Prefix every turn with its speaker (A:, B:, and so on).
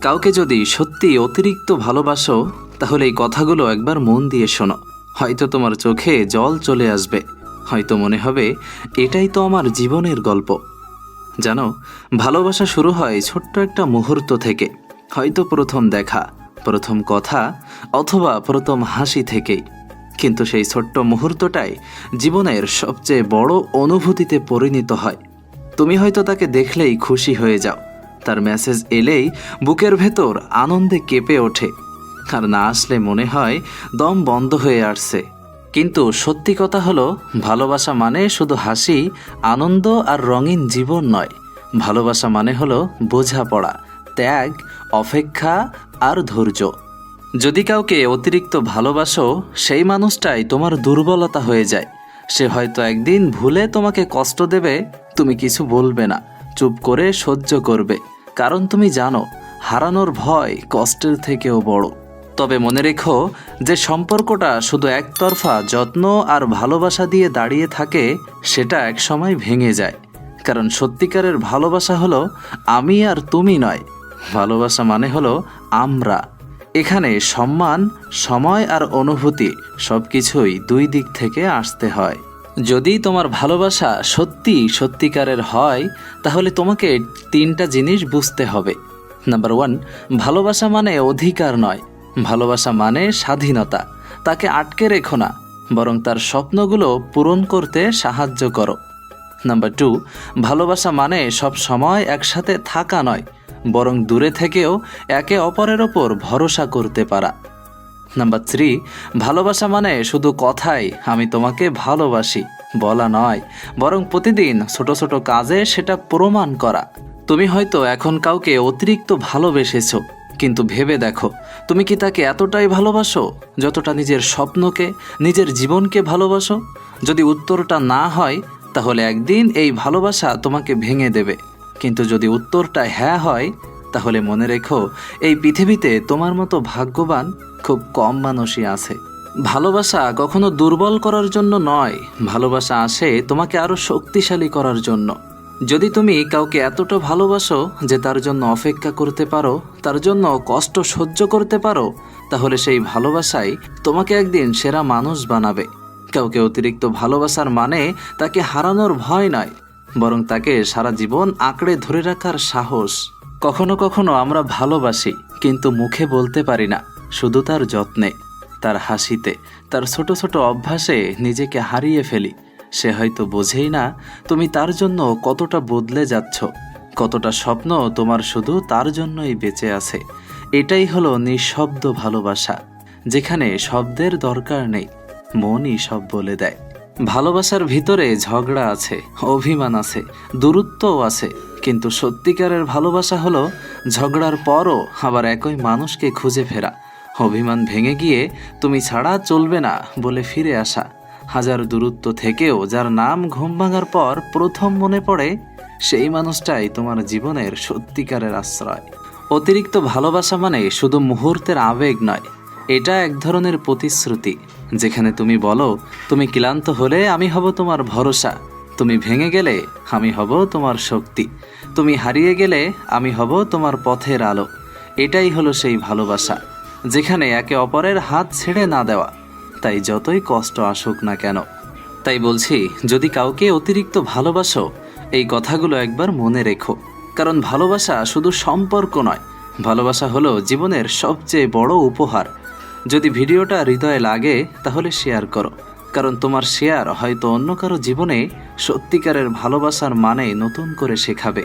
A: কাউকে যদি সত্যি অতিরিক্ত ভালোবাসো তাহলে এই কথাগুলো একবার মন দিয়ে শোনো। হয়তো তোমার চোখে জল চলে আসবে, হয়তো মনে হবে এটাই তো আমার জীবনের গল্প। জানো, ভালোবাসা শুরু হয় ছোট্ট একটা মুহূর্ত থেকে, হয়তো প্রথম দেখা, প্রথম কথা অথবা প্রথম হাসি থেকেই। কিন্তু সেই ছোট্ট মুহূর্তটাই জীবনের সবচেয়ে বড় অনুভূতিতে পরিণত হয়। তুমি হয়তো তাকে দেখলেই খুশি হয়ে যাও, তার মেসেজ এলেই বুকের ভেতর আনন্দে কেঁপে ওঠে, আর না আসলে মনে হয় দম বন্ধ হয়ে আসছে। কিন্তু সত্যি কথা হলো, ভালোবাসা মানে শুধু হাসি, আনন্দ আর রঙিন জীবন নয়। ভালোবাসা মানে হলো বোঝাপড়া, ত্যাগ, অপেক্ষা আর ধৈর্য। যদি কাউকে অতিরিক্ত ভালোবাসো, সেই মানুষটাই তোমার দুর্বলতা হয়ে যায়। সে হয়তো একদিন ভুলে তোমাকে কষ্ট দেবে, তুমি কিছু বলবে না, চুপ করে সহ্য করবে, কারণ তুমি জানো হারানোর ভয় কষ্টের থেকেও বড়। তবে মনে রেখো, যে সম্পর্কটা শুধু একতরফা যত্ন আর ভালোবাসা দিয়ে দাঁড়িয়ে থাকে, সেটা একসময় ভেঙে যায়। কারণ সত্যিকারের ভালোবাসা হলো আমি আর তুমি নয়, ভালোবাসা মানে হলো আমরা। এখানে সম্মান, সময় আর অনুভূতি সব কিছুই দুই দিক থেকে আসতে হয়। যদি তোমার ভালোবাসা সত্যিকারের হয়, তাহলে তোমাকে 3টা জিনিস বুঝতে হবে। নাম্বার 1, ভালোবাসা মানে অধিকার নয়, ভালোবাসা মানে স্বাধীনতা। তাকে আটকে রেখো না, বরং তার স্বপ্নগুলো পূরণ করতে সাহায্য করো। নাম্বার 2, ভালোবাসা মানে সব সময় একসাথে থাকা নয়, বরং দূরে থেকেও একে অপরের ওপর ভরসা করতে পারা। নাম্বার 3, ভালোবাসা মানে শুধু কথাই আমি তোমাকে ভালোবাসি বলা নয়, বরং প্রতিদিন ছোট ছোট কাজে সেটা প্রমাণ করা। তুমি হয়তো এখন কাউকে অতিরিক্ত ভালোবেসেছো, কিন্তু ভেবে দেখো, তুমি কি তাকে এতটাই ভালোবাসো যতটা নিজের স্বপ্নকে, নিজের জীবনকে ভালোবাসো? যদি উত্তরটা না হয়, তাহলে একদিন এই ভালোবাসা তোমাকে ভেঙে দেবে। কিন্তু যদি উত্তরটা হ্যাঁ হয়, তাহলে মনে রেখো, এই পৃথিবীতে তোমার মতো ভাগ্যবান খুব কম মানুষই আছে। ভালোবাসা কখনো দুর্বল করার জন্য নয়, ভালোবাসা আসে তোমাকে আরো শক্তিশালী করার জন্য। যদি তুমি কাউকে এতটা ভালোবাসো যে তার জন্য অপেক্ষা করতে পারো, তার জন্য কষ্ট সহ্য করতে পারো, তাহলে সেই ভালোবাসাই তোমাকে একদিন সেরা মানুষ বানাবে। কাউকে অতিরিক্ত ভালোবাসার মানে তাকে হারানোর ভয় নয়, বরং তাকে সারা জীবন আঁকড়ে ধরে রাখার সাহস। কখনো কখনো আমরা ভালোবাসি, কিন্তু মুখে বলতে পারি না, শুধু তার যত্নে, তার হাসিতে, তার ছোট ছোট অভ্যাসে নিজেকে হারিয়ে ফেলি। সে হয়তো বোঝেই না তুমি তার জন্য কতটা বদলে যাচ্ছ, কতটা স্বপ্ন তোমার শুধু তার জন্যই বেঁচে আছে। এটাই হলো নিঃশব্দ ভালোবাসা, যেখানে শব্দের দরকার নেই, মনই সব বলে দেয়। ভালোবাসার ভিতরে ঝগড়া আছে, অভিমান আছে, দূরত্বও আছে, কিন্তু সত্যিকারের ভালোবাসা হলো ঝগড়ার পরও আবার একই মানুষকে খুঁজে ফেরা, অভিমান ভেঙে গিয়ে তুমি ছাড়া চলবে না বলে ফিরে আসা, হাজার দূরত্ব থেকেও যার নাম ঘুম ভাঙার পর প্রথম মনে পড়ে, সেই মানুষটাই তোমার জীবনের সত্যিকারের আশ্রয়। অতিরিক্ত ভালোবাসা মানে শুধু মুহূর্তের আবেগ নয়, এটা এক ধরনের প্রতিশ্রুতি, যেখানে তুমি বলো, তুমি ক্লান্ত হলে আমি হব তোমার ভরসা, তুমি ভেঙে গেলে আমি হব তোমার শক্তি, তুমি হারিয়ে গেলে আমি হব তোমার পথের আলো। এটাই হলো সেই ভালোবাসা, যেখানে একে অপরের হাত ছেড়ে না দেওয়া, তাই যতই কষ্ট আসুক না কেন। তাই বলছি, যদি কাউকে অতিরিক্ত ভালোবাসো, এই কথাগুলো একবার মনে রেখো, কারণ ভালোবাসা শুধু সম্পর্ক নয়, ভালোবাসা হলো জীবনের সবচেয়ে বড় উপহার। যদি ভিডিওটা হৃদয়ে লাগে, তাহলে শেয়ার করো, কারণ তোমার শেয়ার হয়তো অন্য কারো জীবনে সত্যিকারের ভালোবাসার মানে নতুন করে শেখাবে।